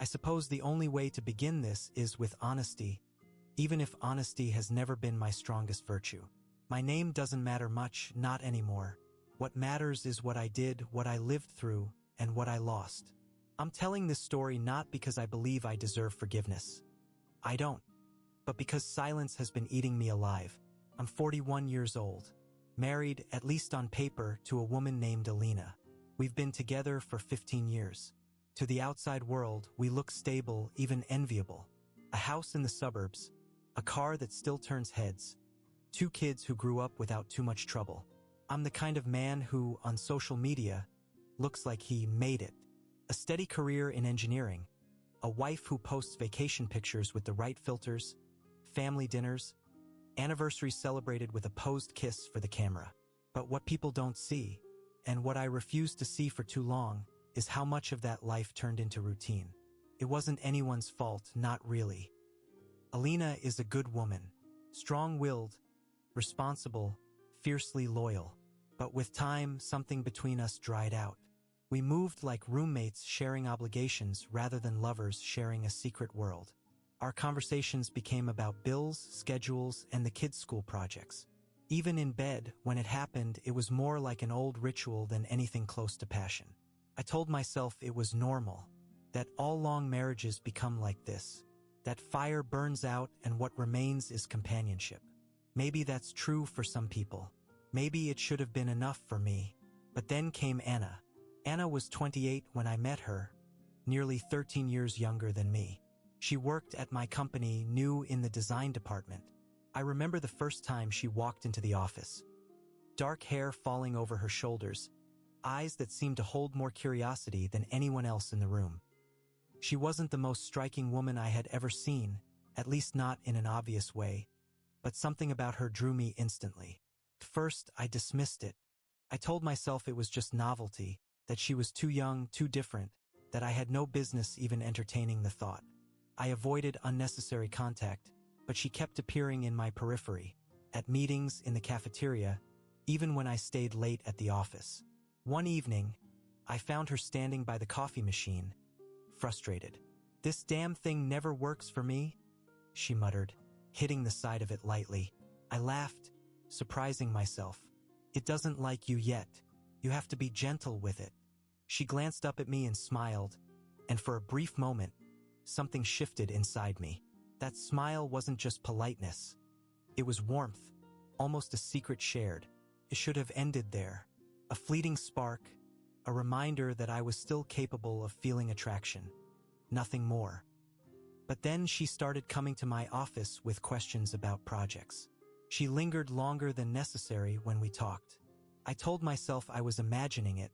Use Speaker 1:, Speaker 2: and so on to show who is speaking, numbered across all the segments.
Speaker 1: suppose the only way to begin this is with honesty, even if honesty has never been my strongest virtue. My name doesn't matter much, not anymore. What matters is what I did, what I lived through, and what I lost. I'm telling this story not because I believe I deserve forgiveness. I don't. But because silence has been eating me alive. I'm 41 years old, married, at least on paper, to a woman named Alina. We've been together for 15 years. To the outside world, we look stable, even enviable. A house in the suburbs, a car that still turns heads, 2 kids who grew up without too much trouble. I'm the kind of man who, on social media, looks like he made it. A steady career in engineering, a wife who posts vacation pictures with the right filters, family dinners, anniversaries celebrated with a posed kiss for the camera. But what people don't see, and what I refused to see for too long, is how much of that life turned into routine. It wasn't anyone's fault, not really. Alina is a good woman, strong-willed, responsible, fiercely loyal. But with time, something between us dried out. We moved like roommates sharing obligations rather than lovers sharing a secret world. Our conversations became about bills, schedules, and the kids' school projects. Even in bed, when it happened, it was more like an old ritual than anything close to passion. I told myself it was normal, that all long marriages become like this, that fire burns out and what remains is companionship. Maybe that's true for some people. Maybe it should have been enough for me. But then came Anna. Anna was 28 when I met her, nearly 13 years younger than me. She worked at my company, new in the design department. I remember the first time she walked into the office. Dark hair falling over her shoulders, eyes that seemed to hold more curiosity than anyone else in the room. She wasn't the most striking woman I had ever seen, at least not in an obvious way, but something about her drew me instantly. First, I dismissed it. I told myself it was just novelty, that she was too young, too different, that I had no business even entertaining the thought. I avoided unnecessary contact, but she kept appearing in my periphery, at meetings, in the cafeteria, even when I stayed late at the office. One evening, I found her standing by the coffee machine, frustrated. "This damn thing never works for me," she muttered, hitting the side of it lightly. I laughed, surprising myself. "It doesn't like you yet. You have to be gentle with it." She glanced up at me and smiled, and for a brief moment, something shifted inside me. That smile wasn't just politeness. It was warmth, almost a secret shared. It should have ended there. A fleeting spark, a reminder that I was still capable of feeling attraction. Nothing more. But then she started coming to my office with questions about projects. She lingered longer than necessary when we talked. I told myself I was imagining it,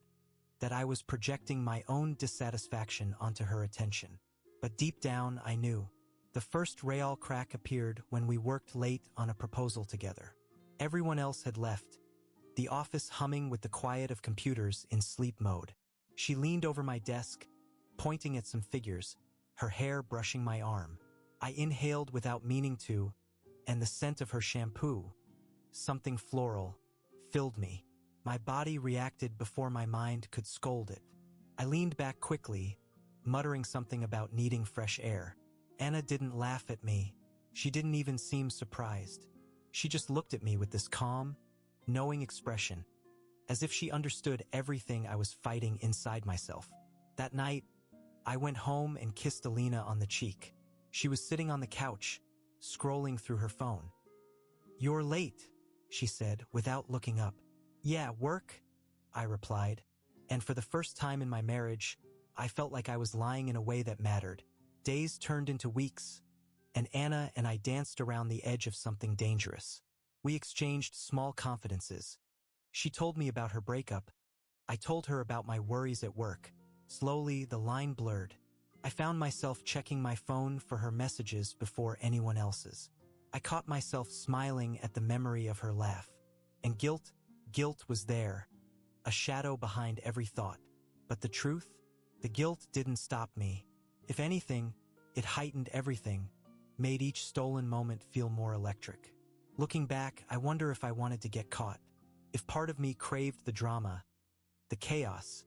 Speaker 1: that I was projecting my own dissatisfaction onto her attention. But deep down, I knew. The first real crack appeared when we worked late on a proposal together. Everyone else had left, the office humming with the quiet of computers in sleep mode. She leaned over my desk, pointing at some figures, her hair brushing my arm. I inhaled without meaning to, and the scent of her shampoo, something floral, filled me. My body reacted before my mind could scold it. I leaned back quickly, muttering something about needing fresh air. Anna didn't laugh at me. She didn't even seem surprised. She just looked at me with this calm, knowing expression, as if she understood everything I was fighting inside myself. That night, I went home and kissed Alina on the cheek. She was sitting on the couch, scrolling through her phone. "You're late," she said, without looking up. "Yeah, work," I replied, and for the first time in my marriage, I felt like I was lying in a way that mattered. Days turned into weeks, and Anna and I danced around the edge of something dangerous. We exchanged small confidences. She told me about her breakup. I told her about my worries at work. Slowly, the line blurred. I found myself checking my phone for her messages before anyone else's. I caught myself smiling at the memory of her laugh. And guilt was there, a shadow behind every thought. But the truth? The guilt didn't stop me. If anything, it heightened everything, made each stolen moment feel more electric. Looking back, I wonder if I wanted to get caught. If part of me craved the drama, the chaos,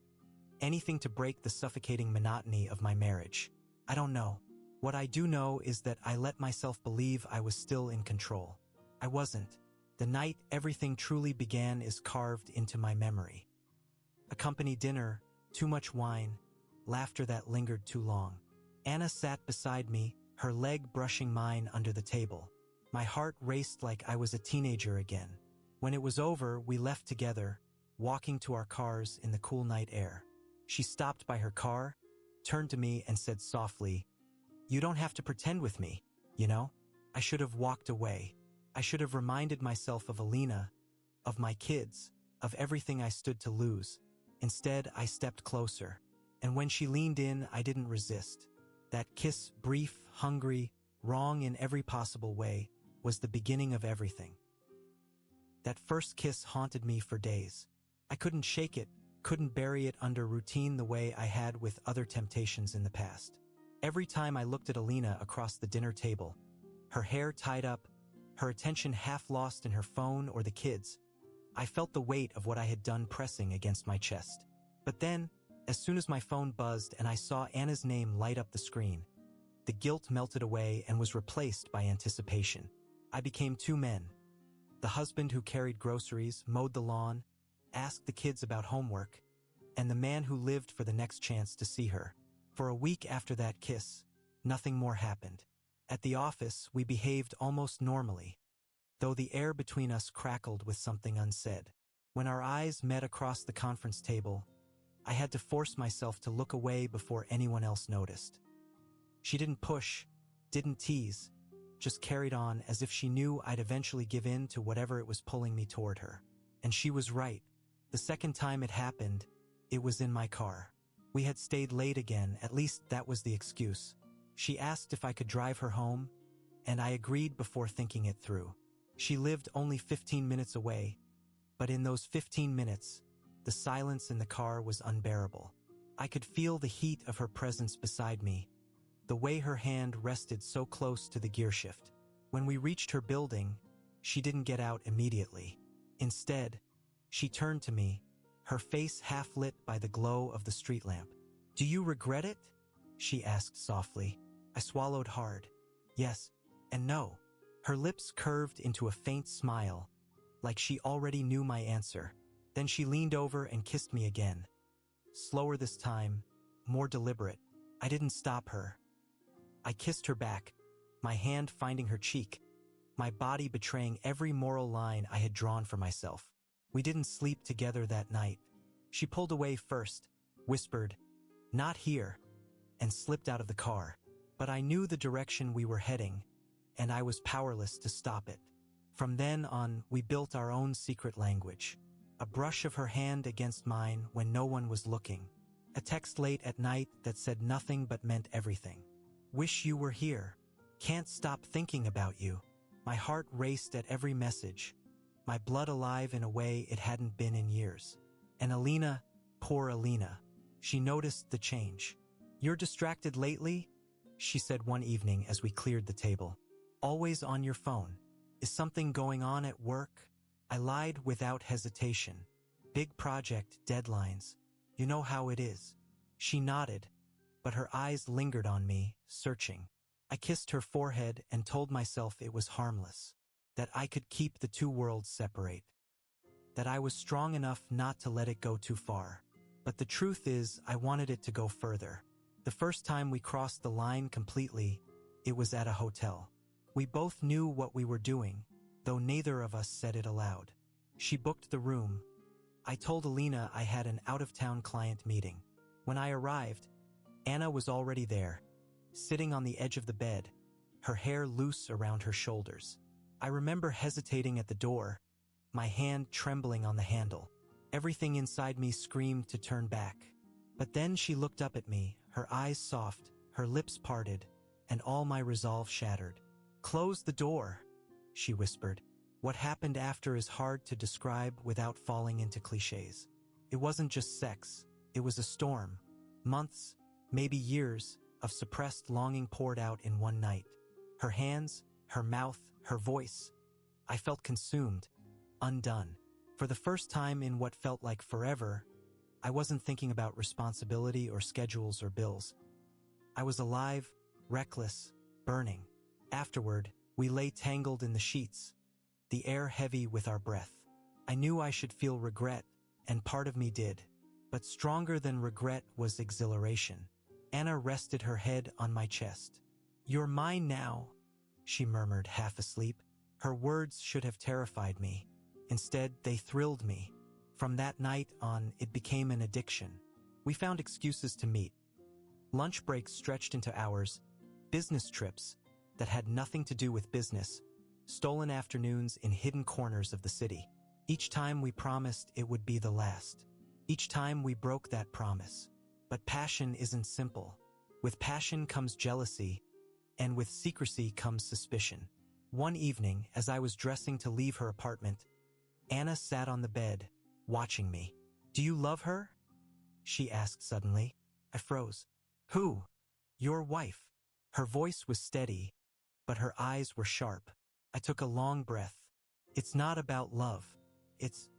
Speaker 1: anything to break the suffocating monotony of my marriage. I don't know. What I do know is that I let myself believe I was still in control. I wasn't. The night everything truly began is carved into my memory. A company dinner, too much wine, laughter that lingered too long. Anna sat beside me, her leg brushing mine under the table. My heart raced like I was a teenager again. When it was over, we left together, walking to our cars in the cool night air. She stopped by her car, turned to me and said softly, "You don't have to pretend with me, you know?" I should have walked away. I should have reminded myself of Alina, of my kids, of everything I stood to lose. Instead, I stepped closer. And when she leaned in, I didn't resist. That kiss, brief, hungry, wrong in every possible way, was the beginning of everything. That first kiss haunted me for days. I couldn't shake it, couldn't bury it under routine the way I had with other temptations in the past. Every time I looked at Alina across the dinner table, her hair tied up, her attention half lost in her phone or the kids, I felt the weight of what I had done pressing against my chest. But then, as soon as my phone buzzed and I saw Anna's name light up the screen, the guilt melted away and was replaced by anticipation. I became two men. The husband who carried groceries, mowed the lawn, asked the kids about homework, and the man who lived for the next chance to see her. For a week after that kiss, nothing more happened. At the office, we behaved almost normally, though the air between us crackled with something unsaid. When our eyes met across the conference table, I had to force myself to look away before anyone else noticed. She didn't push, didn't tease, just carried on as if she knew I'd eventually give in to whatever it was pulling me toward her. And she was right. The second time it happened, it was in my car. We had stayed late again, at least that was the excuse. She asked if I could drive her home, and I agreed before thinking it through. She lived only 15 minutes away, but in those 15 minutes, the silence in the car was unbearable. I could feel the heat of her presence beside me, the way her hand rested so close to the gearshift. When we reached her building, she didn't get out immediately. Instead, she turned to me, her face half lit by the glow of the street lamp. "Do you regret it?" she asked softly. I swallowed hard. Yes and no. Her lips curved into a faint smile, like she already knew my answer. Then she leaned over and kissed me again. Slower this time, more deliberate. I didn't stop her. I kissed her back, my hand finding her cheek, my body betraying every moral line I had drawn for myself. We didn't sleep together that night. She pulled away first, whispered, "Not here," and slipped out of the car. But I knew the direction we were heading, and I was powerless to stop it. From then on, we built our own secret language. A brush of her hand against mine when no one was looking. A text late at night that said nothing but meant everything. "Wish you were here. Can't stop thinking about you." My heart raced at every message, my blood alive in a way it hadn't been in years. And Alina, poor Alina, she noticed the change. "You're distracted lately?" she said one evening as we cleared the table. "Always on your phone. Is something going on at work?" I lied without hesitation. "Big project, deadlines. You know how it is." She nodded, but her eyes lingered on me, searching. I kissed her forehead and told myself it was harmless, that I could keep the two worlds separate, that I was strong enough not to let it go too far. But the truth is, I wanted it to go further. The first time we crossed the line completely, it was at a hotel. We both knew what we were doing, though neither of us said it aloud. She booked the room. I told Alina I had an out-of-town client meeting. When I arrived, Anna was already there, sitting on the edge of the bed, her hair loose around her shoulders. I remember hesitating at the door, my hand trembling on the handle. Everything inside me screamed to turn back. But then she looked up at me, her eyes soft, her lips parted, and all my resolve shattered. "Close the door," she whispered. What happened after is hard to describe without falling into cliches. It wasn't just sex, it was a storm. Months, maybe years, of suppressed longing poured out in one night. Her hands, her mouth, her voice. I felt consumed, undone. For the first time in what felt like forever, I wasn't thinking about responsibility or schedules or bills. I was alive, reckless, burning. Afterward, we lay tangled in the sheets, the air heavy with our breath. I knew I should feel regret, and part of me did. But stronger than regret was exhilaration. Anna rested her head on my chest. "You're mine now," she murmured, half asleep. Her words should have terrified me. Instead, they thrilled me. From that night on, it became an addiction. We found excuses to meet. Lunch breaks stretched into hours, business trips that had nothing to do with business, stolen afternoons in hidden corners of the city. Each time we promised it would be the last. Each time we broke that promise. But passion isn't simple. With passion comes jealousy, and with secrecy comes suspicion. One evening, as I was dressing to leave her apartment, Anna sat on the bed, watching me. "Do you love her?" she asked suddenly. I froze. "Who?" "Your wife." Her voice was steady, but her eyes were sharp. I took a long breath. "It's not about love. It's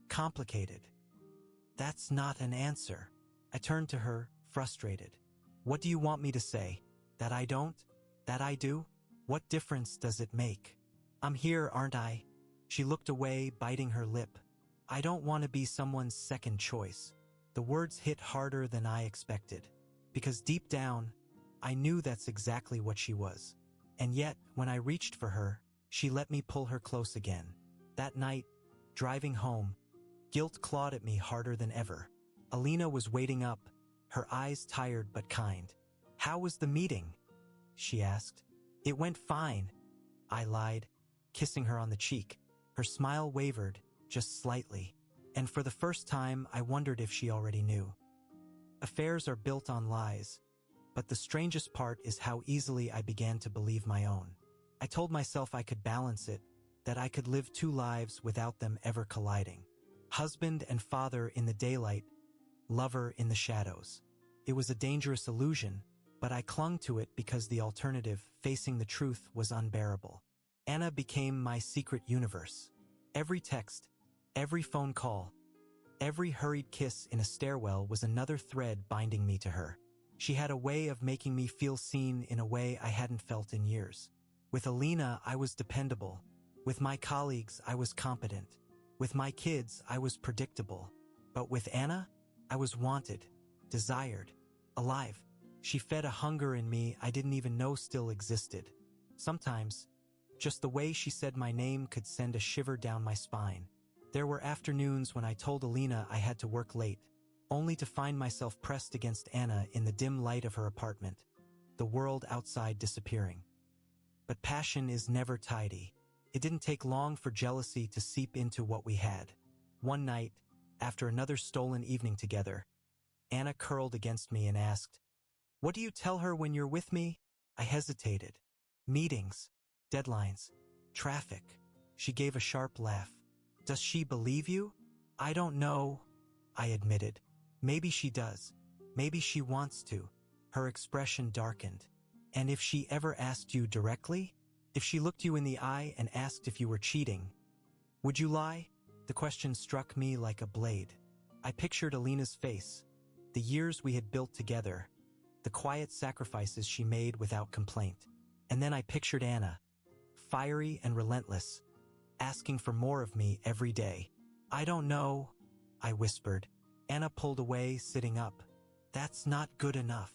Speaker 1: complicated." "That's not an answer." I turned to her, frustrated. "What do you want me to say? That I don't? That I do? What difference does it make? I'm here, aren't I?" She looked away, biting her lip. "I don't want to be someone's second choice." The words hit harder than I expected, because deep down, I knew that's exactly what she was. And yet, when I reached for her, she let me pull her close again. That night, driving home, guilt clawed at me harder than ever. Alina was waiting up, her eyes tired but kind. "How was the meeting?" she asked. "It went fine," I lied, kissing her on the cheek. Her smile wavered, just slightly, and for the first time I wondered if she already knew. Affairs are built on lies, but the strangest part is how easily I began to believe my own. I told myself I could balance it, that I could live two lives without them ever colliding. Husband and father in the daylight, lover in the shadows. It was a dangerous illusion, but I clung to it because the alternative, facing the truth, was unbearable. Anna became my secret universe. Every text, every phone call, every hurried kiss in a stairwell was another thread binding me to her. She had a way of making me feel seen in a way I hadn't felt in years. With Alina, I was dependable. With my colleagues, I was competent. With my kids, I was predictable. But with Anna, I was wanted, desired, alive. She fed a hunger in me I didn't even know still existed. Sometimes, just the way she said my name could send a shiver down my spine. There were afternoons when I told Alina I had to work late, only to find myself pressed against Anna in the dim light of her apartment, the world outside disappearing. But passion is never tidy. It didn't take long for jealousy to seep into what we had. One night, after another stolen evening together, Anna curled against me and asked, "What do you tell her when you're with me?" I hesitated. "Meetings, deadlines, traffic." She gave a sharp laugh. "Does she believe you?" "I don't know," I admitted. "Maybe she does. Maybe she wants to." Her expression darkened. "And if she ever asked you directly? If she looked you in the eye and asked if you were cheating, would you lie?" The question struck me like a blade. I pictured Alina's face, the years we had built together, the quiet sacrifices she made without complaint. And then I pictured Anna, fiery and relentless, asking for more of me every day. "I don't know," I whispered. Anna pulled away, sitting up. "That's not good enough."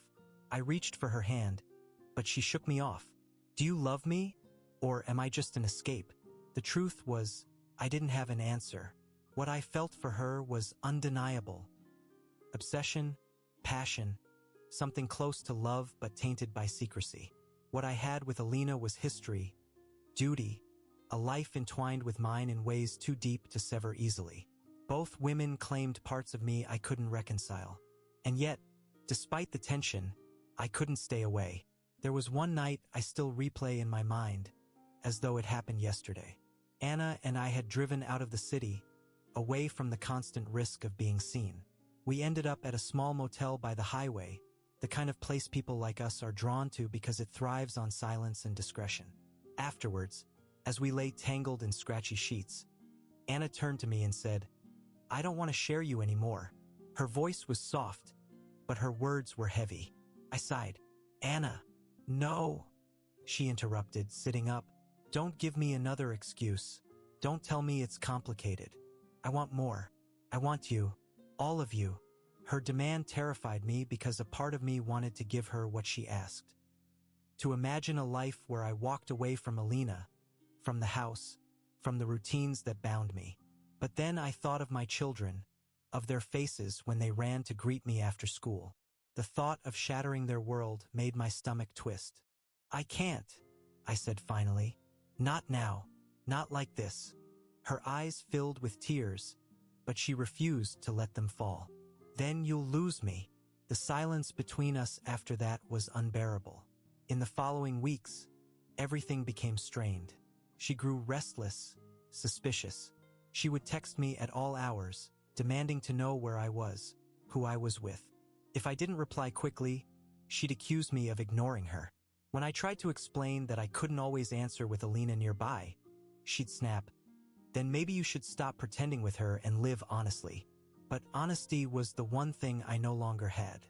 Speaker 1: I reached for her hand, but she shook me off. "Do you love me? Or am I just an escape?" The truth was, I didn't have an answer. What I felt for her was undeniable. Obsession, passion, something close to love but tainted by secrecy. What I had with Alina was history, duty, a life entwined with mine in ways too deep to sever easily. Both women claimed parts of me I couldn't reconcile. And yet, despite the tension, I couldn't stay away. There was one night I still replay in my mind, as though it happened yesterday. Anna and I had driven out of the city, away from the constant risk of being seen. We ended up at a small motel by the highway, the kind of place people like us are drawn to because it thrives on silence and discretion. Afterwards, as we lay tangled in scratchy sheets, Anna turned to me and said, "I don't want to share you anymore." Her voice was soft, but her words were heavy. I sighed. Anna, no, she interrupted, sitting up. Don't give me another excuse. Don't tell me it's complicated. I want more. I want you. All of you. Her demand terrified me because a part of me wanted to give her what she asked. To imagine a life where I walked away from Alina, from the house, from the routines that bound me. But then I thought of my children, of their faces when they ran to greet me after school. The thought of shattering their world made my stomach twist. I can't, I said finally. Not now. Not like this. Her eyes filled with tears, but she refused to let them fall. Then you'll lose me. The silence between us after that was unbearable. In the following weeks, everything became strained. She grew restless, suspicious. She would text me at all hours, demanding to know where I was, who I was with. If I didn't reply quickly, she'd accuse me of ignoring her. When I tried to explain that I couldn't always answer with Alina nearby, she'd snap, "Then maybe you should stop pretending with her and live honestly." But honesty was the one thing I no longer had.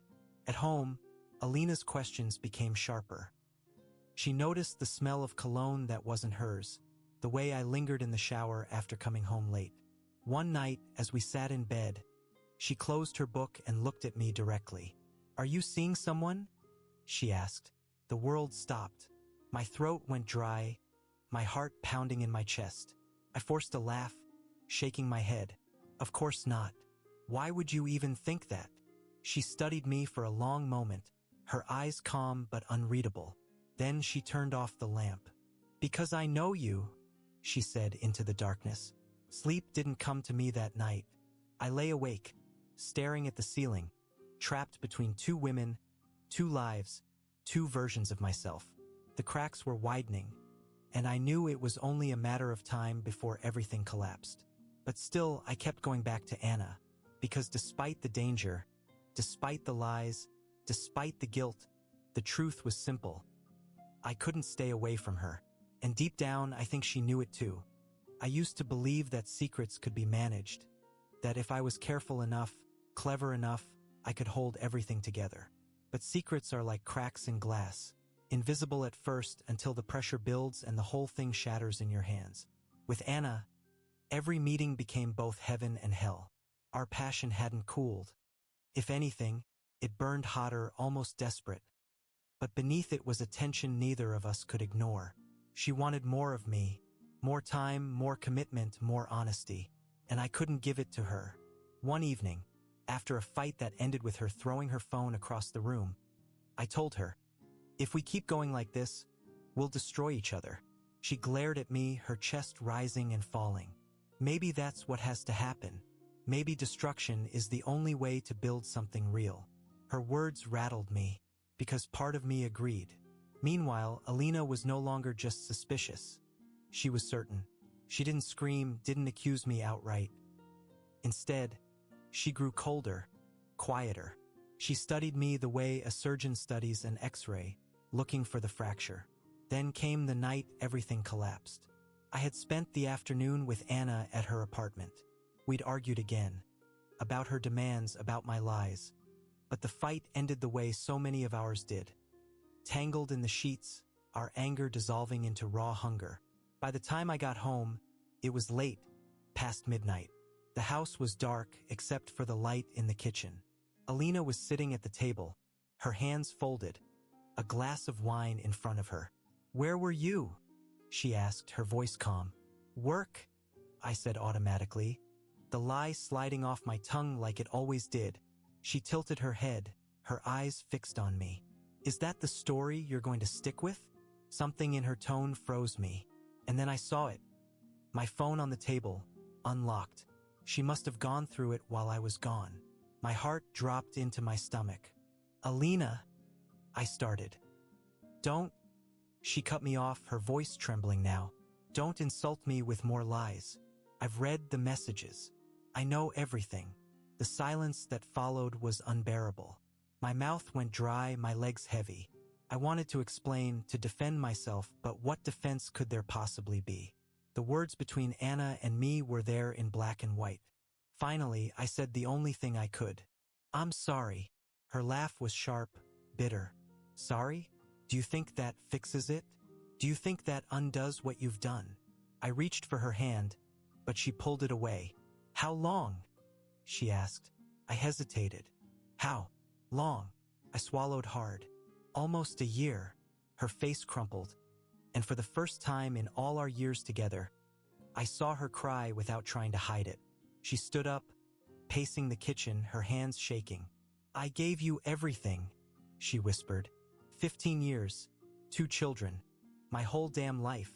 Speaker 1: At home, Alina's questions became sharper. She noticed the smell of cologne that wasn't hers, the way I lingered in the shower after coming home late. One night, as we sat in bed, she closed her book and looked at me directly. "Are you seeing someone?" she asked. The world stopped. My throat went dry, my heart pounding in my chest. I forced a laugh, shaking my head. "Of course not. Why would you even think that?" She studied me for a long moment, her eyes calm but unreadable. Then she turned off the lamp. "Because I know you," she said into the darkness. Sleep didn't come to me that night. I lay awake, staring at the ceiling, trapped between two women, two lives, two versions of myself. The cracks were widening, and I knew it was only a matter of time before everything collapsed. But still, I kept going back to Anna, because despite the danger, despite the lies, despite the guilt, the truth was simple. I couldn't stay away from her, and deep down, I think she knew it too. I used to believe that secrets could be managed, that if I was careful enough, clever enough, I could hold everything together. But secrets are like cracks in glass, invisible at first until the pressure builds and the whole thing shatters in your hands. With Anna, every meeting became both heaven and hell. Our passion hadn't cooled. If anything, it burned hotter, almost desperate. But beneath it was a tension neither of us could ignore. She wanted more of me, more time, more commitment, more honesty, and I couldn't give it to her. One evening, after a fight that ended with her throwing her phone across the room, I told her, "If we keep going like this, we'll destroy each other." She glared at me, her chest rising and falling. Maybe that's what has to happen. Maybe destruction is the only way to build something real. Her words rattled me, because part of me agreed. Meanwhile, Alina was no longer just suspicious. She was certain. She didn't scream, didn't accuse me outright. Instead, she grew colder, quieter. She studied me the way a surgeon studies an X-ray, looking for the fracture. Then came the night everything collapsed. I had spent the afternoon with Anna at her apartment. We'd argued again, about her demands, about my lies. But the fight ended the way so many of ours did. Tangled in the sheets, our anger dissolving into raw hunger. By the time I got home, it was late, past midnight. The house was dark except for the light in the kitchen. Alina was sitting at the table, her hands folded, a glass of wine in front of her. "Where were you?" she asked, her voice calm. "Work," I said automatically, the lie sliding off my tongue like it always did. She tilted her head, her eyes fixed on me. "Is that the story you're going to stick with?" Something in her tone froze me, and then I saw it. My phone on the table, unlocked. She must have gone through it while I was gone. My heart dropped into my stomach. "Alina," I started. "Don't," she cut me off, her voice trembling now. "Don't insult me with more lies. I've read the messages. I know everything." The silence that followed was unbearable. My mouth went dry, my legs heavy. I wanted to explain, to defend myself, but what defense could there possibly be? The words between Anna and me were there in black and white. Finally, I said the only thing I could. "I'm sorry." Her laugh was sharp, bitter. Sorry? Do you think that fixes it? Do you think that undoes what you've done? I reached for her hand, but she pulled it away. How long? She asked. I hesitated. How long? I swallowed hard. Almost a year. Her face crumpled, and for the first time in all our years together, I saw her cry without trying to hide it. She stood up, pacing the kitchen, her hands shaking. I gave you everything, she whispered. 15 years, 2 children, my whole damn life.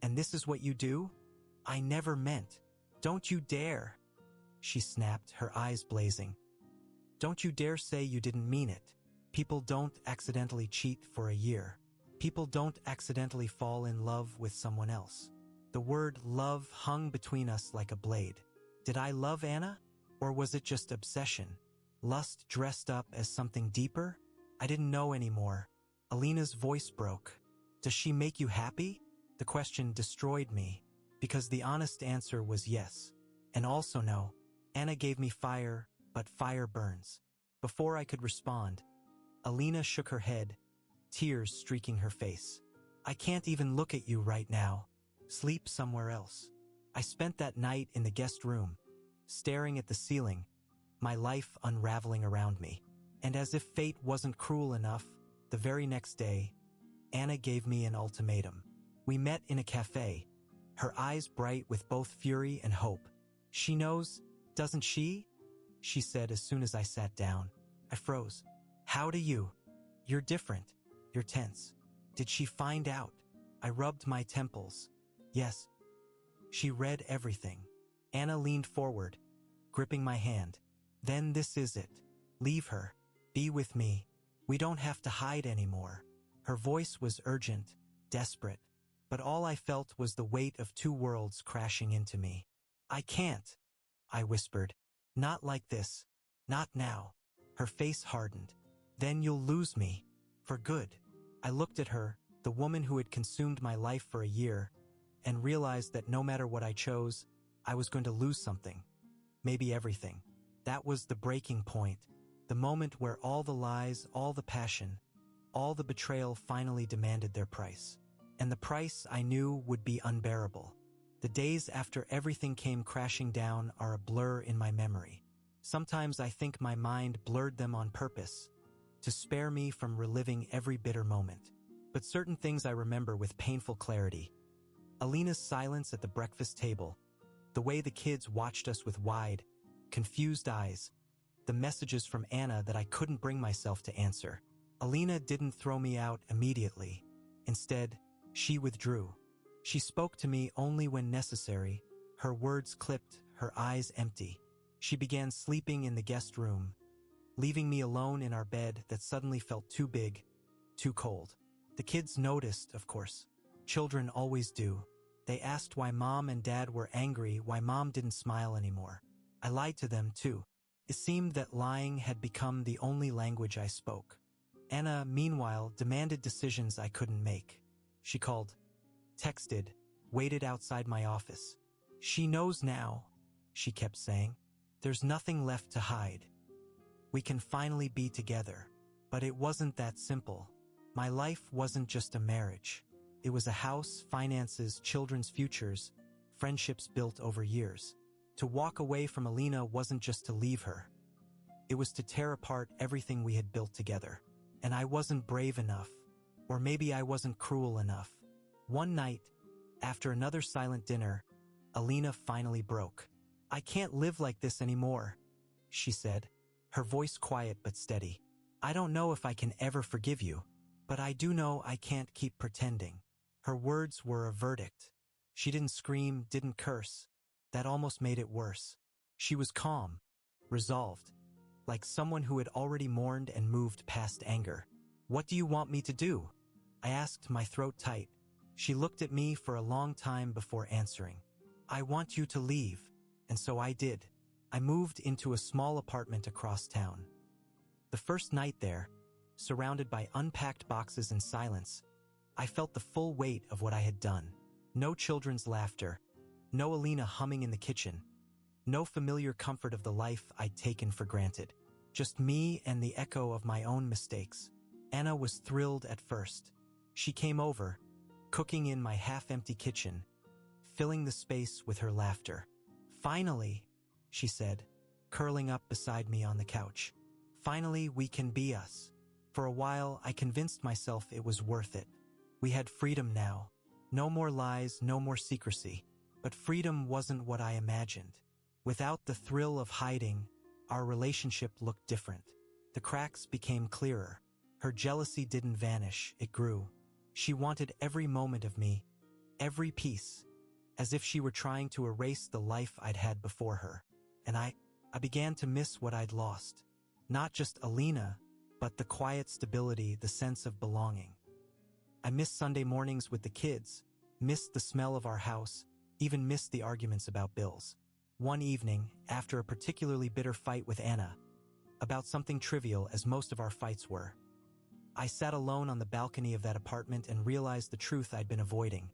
Speaker 1: And this is what you do? I never meant. Don't you dare, she snapped, her eyes blazing. Don't you dare say you didn't mean it. People don't accidentally cheat for a year. People don't accidentally fall in love with someone else. The word love hung between us like a blade. Did I love Anna? Or was it just obsession? Lust dressed up as something deeper? I didn't know anymore. Alina's voice broke. Does she make you happy? The question destroyed me, because the honest answer was yes. And also no. Anna gave me fire, but fire burns. Before I could respond, Alina shook her head, tears streaking her face. I can't even look at you right now. Sleep somewhere else. I spent that night in the guest room, staring at the ceiling, my life unraveling around me. And as if fate wasn't cruel enough, the very next day, Anna gave me an ultimatum. We met in a cafe, her eyes bright with both fury and hope. She knows, doesn't she? She said as soon as I sat down. I froze. How do you? You're different. You're tense. Did she find out? I rubbed my temples. Yes. She read everything. Anna leaned forward, gripping my hand. Then this is it. Leave her. Be with me. We don't have to hide anymore. Her voice was urgent, desperate, but all I felt was the weight of 2 worlds crashing into me. I can't, I whispered. Not like this. Not now. Her face hardened. Then you'll lose me. For good. I looked at her, the woman who had consumed my life for a year, and realized that no matter what I chose, I was going to lose something. Maybe everything. That was the breaking point. The moment where all the lies, all the passion, all the betrayal finally demanded their price. And the price, I knew, would be unbearable. The days after everything came crashing down are a blur in my memory. Sometimes I think my mind blurred them on purpose, to spare me from reliving every bitter moment. But certain things I remember with painful clarity. Alina's silence at the breakfast table, the way the kids watched us with wide, confused eyes, the messages from Anna that I couldn't bring myself to answer. Alina didn't throw me out immediately. Instead, she withdrew. She spoke to me only when necessary, her words clipped, her eyes empty. She began sleeping in the guest room, leaving me alone in our bed that suddenly felt too big, too cold. The kids noticed, of course. Children always do. They asked why Mom and Dad were angry, why Mom didn't smile anymore. I lied to them, too. It seemed that lying had become the only language I spoke. Anna, meanwhile, demanded decisions I couldn't make. She called, texted, waited outside my office. She knows now, she kept saying. There's nothing left to hide. We can finally be together. But it wasn't that simple. My life wasn't just a marriage. It was a house, finances, children's futures, friendships built over years. To walk away from Alina wasn't just to leave her. It was to tear apart everything we had built together. And I wasn't brave enough. Or maybe I wasn't cruel enough. One night, after another silent dinner, Alina finally broke. I can't live like this anymore, she said, her voice quiet but steady. I don't know if I can ever forgive you, but I do know I can't keep pretending. Her words were a verdict. She didn't scream, didn't curse. That almost made it worse. She was calm, resolved, like someone who had already mourned and moved past anger. What do you want me to do? I asked, my throat tight. She looked at me for a long time before answering. I want you to leave. And so I did. I moved into a small apartment across town. The first night there, surrounded by unpacked boxes and silence, I felt the full weight of what I had done. No children's laughter, no Alina humming in the kitchen, no familiar comfort of the life I'd taken for granted. Just me and the echo of my own mistakes. Anna was thrilled at first. She came over, cooking in my half-empty kitchen, filling the space with her laughter. "Finally," she said, curling up beside me on the couch. "Finally, we can be us." For a while, I convinced myself it was worth it. We had freedom now. No more lies, no more secrecy. But freedom wasn't what I imagined. Without the thrill of hiding, our relationship looked different. The cracks became clearer. Her jealousy didn't vanish, it grew. She wanted every moment of me, every piece, as if she were trying to erase the life I'd had before her. And I began to miss what I'd lost. Not just Alina, but the quiet stability, the sense of belonging. I missed Sunday mornings with the kids, missed the smell of our house, even missed the arguments about bills. One evening, after a particularly bitter fight with Anna, about something trivial as most of our fights were, I sat alone on the balcony of that apartment and realized the truth I'd been avoiding.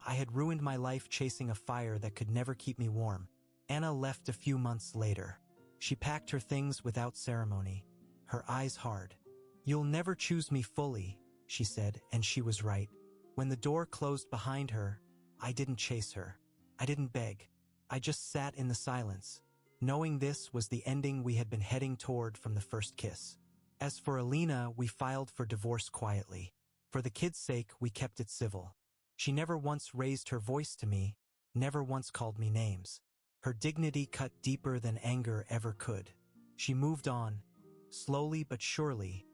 Speaker 1: I had ruined my life chasing a fire that could never keep me warm. Anna left a few months later. She packed her things without ceremony, her eyes hard. "You'll never choose me fully," she said, and she was right. When the door closed behind her, I didn't chase her. I didn't beg. I just sat in the silence, knowing this was the ending we had been heading toward from the first kiss. As for Alina, we filed for divorce quietly. For the kids' sake, we kept it civil. She never once raised her voice to me, never once called me names. Her dignity cut deeper than anger ever could. She moved on, slowly but surely,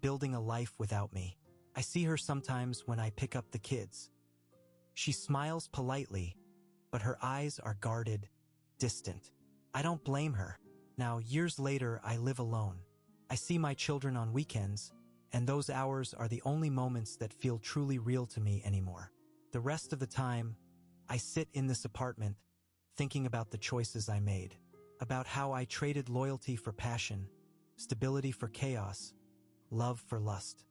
Speaker 1: building a life without me. I see her sometimes when I pick up the kids. She smiles politely, but her eyes are guarded, distant. I don't blame her. Now, years later, I live alone. I see my children on weekends, and those hours are the only moments that feel truly real to me anymore. The rest of the time, I sit in this apartment, thinking about the choices I made, about how I traded loyalty for passion, stability for chaos, love for lust.